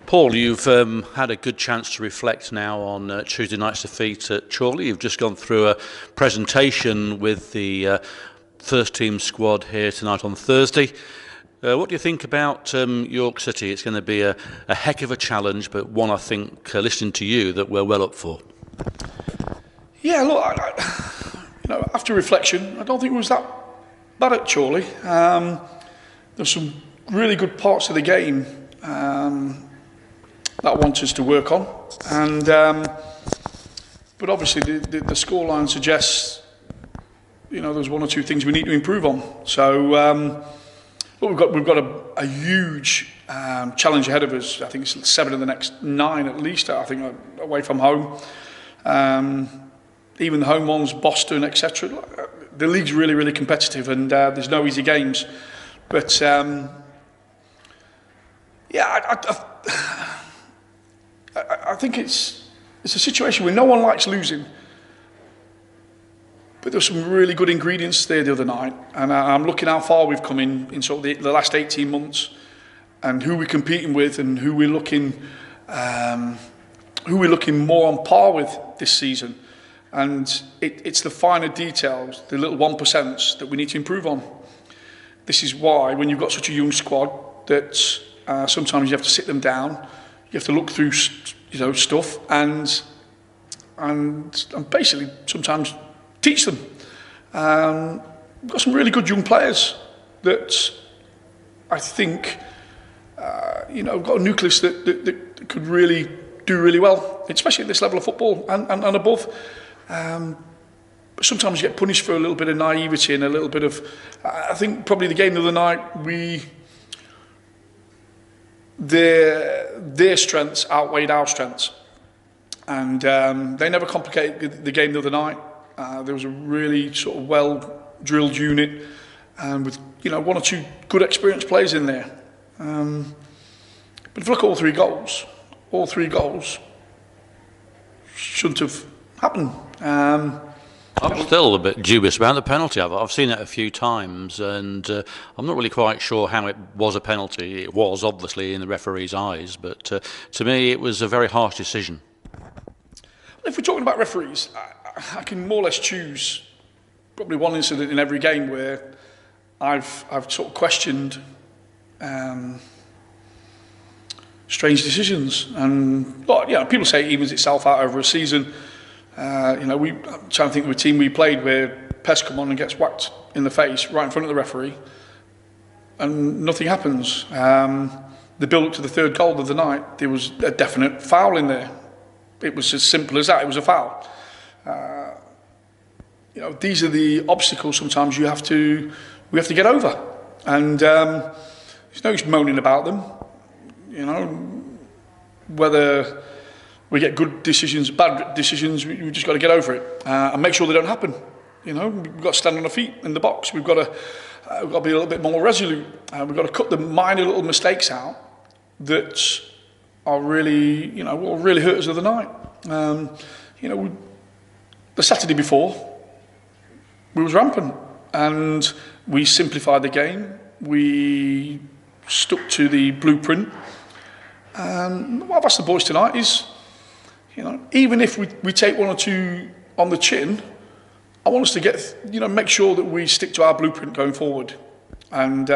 Paul, you've had a good chance to reflect now on Tuesday night's defeat at Chorley. You've just gone through a presentation with the first team squad here tonight on Thursday. What do you think about York City? It's going to be a heck of a challenge, but one I think, listening to you, that we're well up for. Yeah, look, after reflection, I don't think it was that bad at Chorley. There's some really good parts of the game that I want us to work on, and but obviously the scoreline suggests there's one or two things we need to improve on. So but we've got a huge challenge ahead of us. I think it's 7 of the next 9 at least. I think away from home. Even the home ones, Boston, etc. The league's really, really competitive, and there's no easy games. But I think it's a situation where no one likes losing, but there's some really good ingredients there the other night, and I'm looking how far we've come in sort of the last 18 months, and who we're competing with, and who we're looking more on par with this season. And it's the finer details, the little 1% that we need to improve on. This is why, when you've got such a young squad, that sometimes you have to sit them down, you have to look through stuff and basically sometimes teach them. We've got some really good young players that I think we've got a nucleus that could really do really well, especially at this level of football and above. But sometimes you get punished for a little bit of naivety and a little bit of. I think probably the game the other night, their strengths outweighed our strengths, and they never complicated the game the other night. There was a really sort of well drilled unit, and with 1 or 2 good experienced players in there. But if you look at all three goals shouldn't have happened. I'm still a bit dubious about the penalty. I've seen it a few times, and I'm not really quite sure how it was a penalty. It was, obviously, in the referee's eyes, but to me it was a very harsh decision. If we're talking about referees, I can more or less choose probably one incident in every game where I've sort of questioned strange decisions. And people say it evens itself out over a season. I'm trying to think of a team we played where Pest come on and gets whacked in the face right in front of the referee, and nothing happens. The build up to the third goal of the night, there was a definite foul in there. It was as simple as that. It was a foul. These are the obstacles sometimes we have to get over, and there's no use moaning about them. Whether we get good decisions, bad decisions, we just got to get over it and make sure they don't happen. We've got to stand on our feet in the box. We've got to be a little bit more resolute. We've got to cut the minor little mistakes out that are really, will really hurt us the other night. The Saturday before, we was rampant, and we simplified the game. We stuck to the blueprint. What I've asked the boys tonight is, even if we take 1 or 2 on the chin, I want us to get, make sure that we stick to our blueprint going forward, and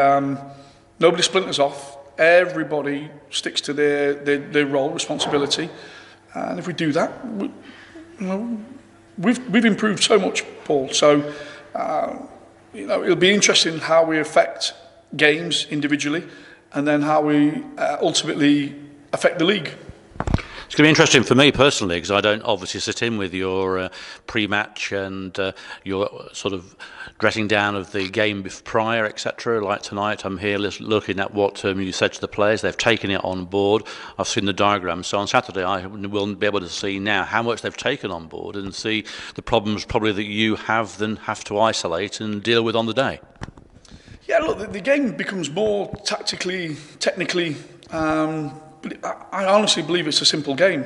nobody splinters off. Everybody sticks to their role, responsibility, and if we do that, we've improved so much, Paul. So it'll be interesting how we affect games individually, and then how we ultimately affect the league. It's going to be interesting for me personally, because I don't obviously sit in with your pre-match and your sort of dressing down of the game prior, etc. Like tonight, I'm here looking at what you said to the players. They've taken it on board. I've seen the diagram. So on Saturday, I will be able to see now how much they've taken on board and see the problems probably that you have to isolate and deal with on the day. Yeah, look, the game becomes more tactically, technically. But I honestly believe it's a simple game.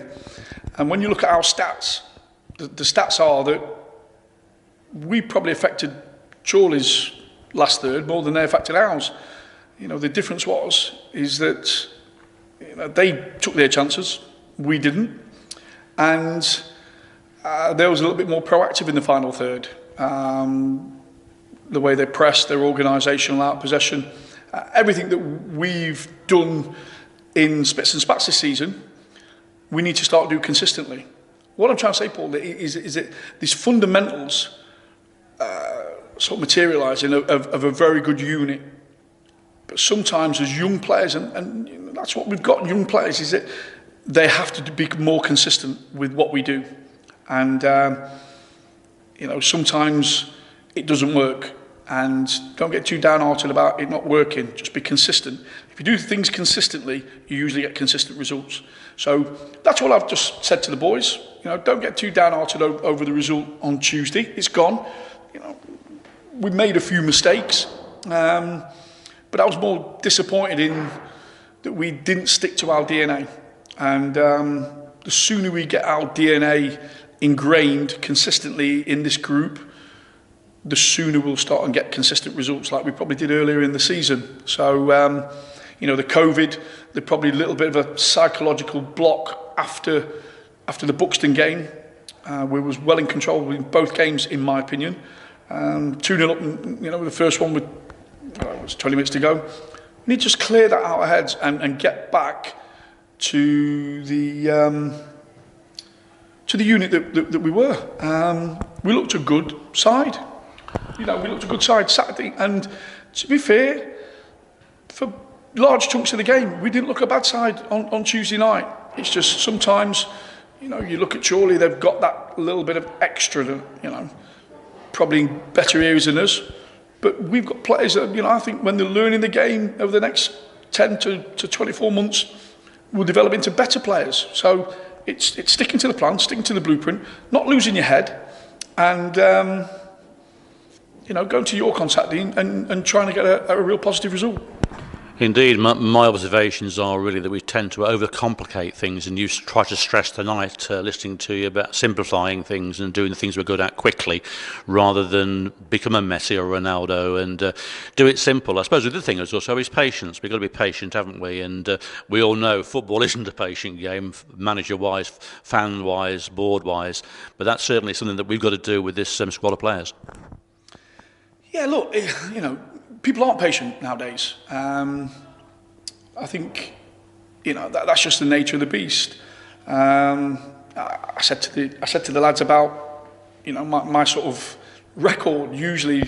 And when you look at our stats, the stats are that we probably affected Chorley's last third more than they affected ours. The difference is that they took their chances, we didn't, and they was a little bit more proactive in the final third. The way they pressed, their organisational out possession, everything that we've done in spits and spats this season, we need to start doing consistently. What I'm trying to say, Paul, is that these fundamentals sort of materialising of a very good unit. But sometimes as young players, and that's what we've got in young players, is that they have to be more consistent with what we do. And, sometimes it doesn't work. And don't get too downhearted about it not working. Just be consistent. If you do things consistently, you usually get consistent results. So that's what I've just said to the boys. Don't get too downhearted over the result on Tuesday. It's gone. We made a few mistakes. But I was more disappointed in that we didn't stick to our DNA. And the sooner we get our DNA ingrained consistently in this group, the sooner we'll start and get consistent results like we probably did earlier in the season. So, the COVID, there's probably a little bit of a psychological block after the Buxton game. We was well in control in both games, in my opinion. 2-0 up, the first one with it was 20 minutes to go. We need to just clear that out of our heads and get back to the unit that we were. We looked a good side. We looked a good side Saturday, and to be fair, for large chunks of the game, we didn't look a bad side on Tuesday night. It's just sometimes, you look at Chorley, they've got that little bit of extra, probably in better areas than us. But we've got players that, I think when they're learning the game over the next 10 to 24 months, will develop into better players. So it's sticking to the plan, sticking to the blueprint, not losing your head, and going to York on Saturday and trying to get a real positive result. Indeed, my observations are really that we tend to overcomplicate things, and you try to stress tonight, listening to you, about simplifying things and doing the things we're good at quickly, rather than become a Messi or Ronaldo and do it simple. I suppose the other thing is also is patience. We've got to be patient, haven't we? And we all know football isn't a patient game, manager-wise, fan-wise, board-wise, but that's certainly something that we've got to do with this squad of players. Yeah, look, people aren't patient nowadays. I think, that's just the nature of the beast. I said to the lads about, my sort of record. Usually,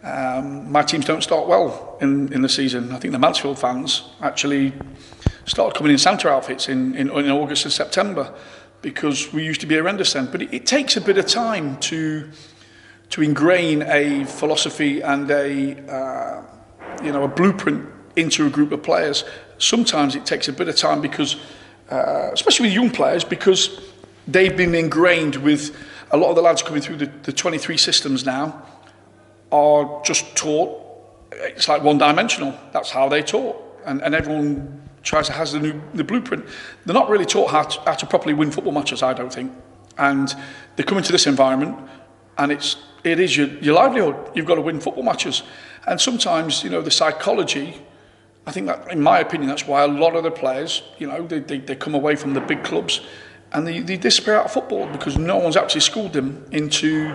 my teams don't start well in the season. I think the Mansfield fans actually started coming in Santa outfits in August and September, because we used to be horrendous then. But it takes a bit of time to ingrain a philosophy and a blueprint into a group of players. Sometimes it takes a bit of time because, especially with young players, because they've been ingrained with a lot of the lads coming through the 23 systems now are just taught. It's like one-dimensional. That's how they taught, and everyone tries to has the blueprint. They're not really taught how to properly win football matches, I don't think. And they come into this environment, and it is your livelihood. You've got to win football matches. And sometimes, the psychology, I think that, in my opinion, that's why a lot of the players, they come away from the big clubs and they disappear out of football, because no one's actually schooled them into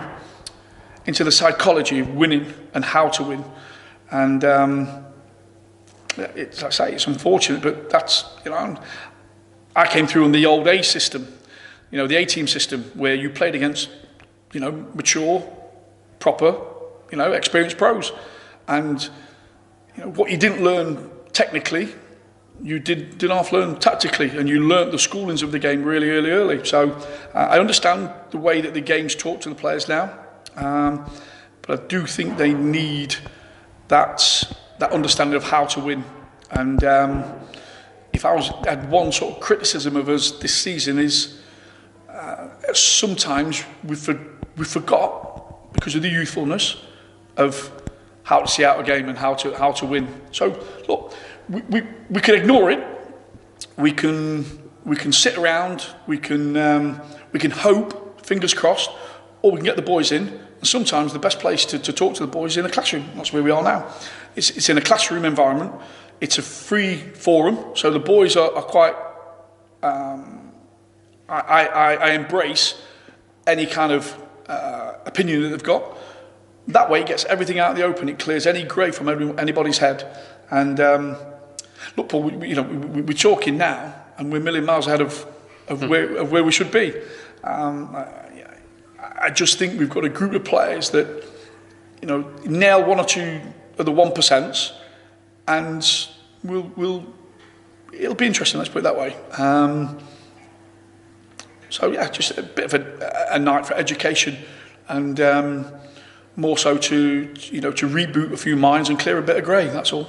the psychology of winning and how to win. And like I say, it's unfortunate, but that's, I came through on the old A system, the A-team system, where you played against, mature, proper, experienced pros. And, what you didn't learn technically, you did half learn tactically, and you learnt the schoolings of the game really early. So I understand the way that the game's taught to the players now, but I do think they need that understanding of how to win. And if I had one sort of criticism of us this season is sometimes we forgot, because of the youthfulness, of how to see out a game and how to win. So look, we can ignore it. We can sit around. We can hope, fingers crossed, or we can get the boys in. And sometimes the best place to talk to the boys is in the classroom. That's where we are now. It's in a classroom environment. it's a free forum, so the boys are quite. I embrace any kind of opinion that they've got. That way, it gets everything out in the open. It clears any grey from anybody's head. And look, Paul, we're talking now, and we're a million miles ahead of where we should be. I just think we've got a group of players that, nail one or two of the 1%, and it'll be interesting. Let's put it that way. So yeah, just a bit of a night for education, and more so to reboot a few minds and clear a bit of grey. That's all.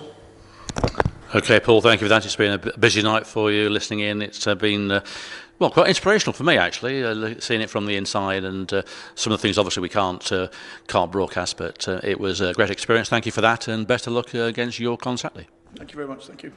Okay, Paul, thank you for that. It's been a busy night for you listening in. It's been quite inspirational for me, actually, seeing it from the inside, and some of the things obviously we can't broadcast, but it was a great experience. Thank you for that, and best of luck against York on Saturday. Thank you very much. Thank you.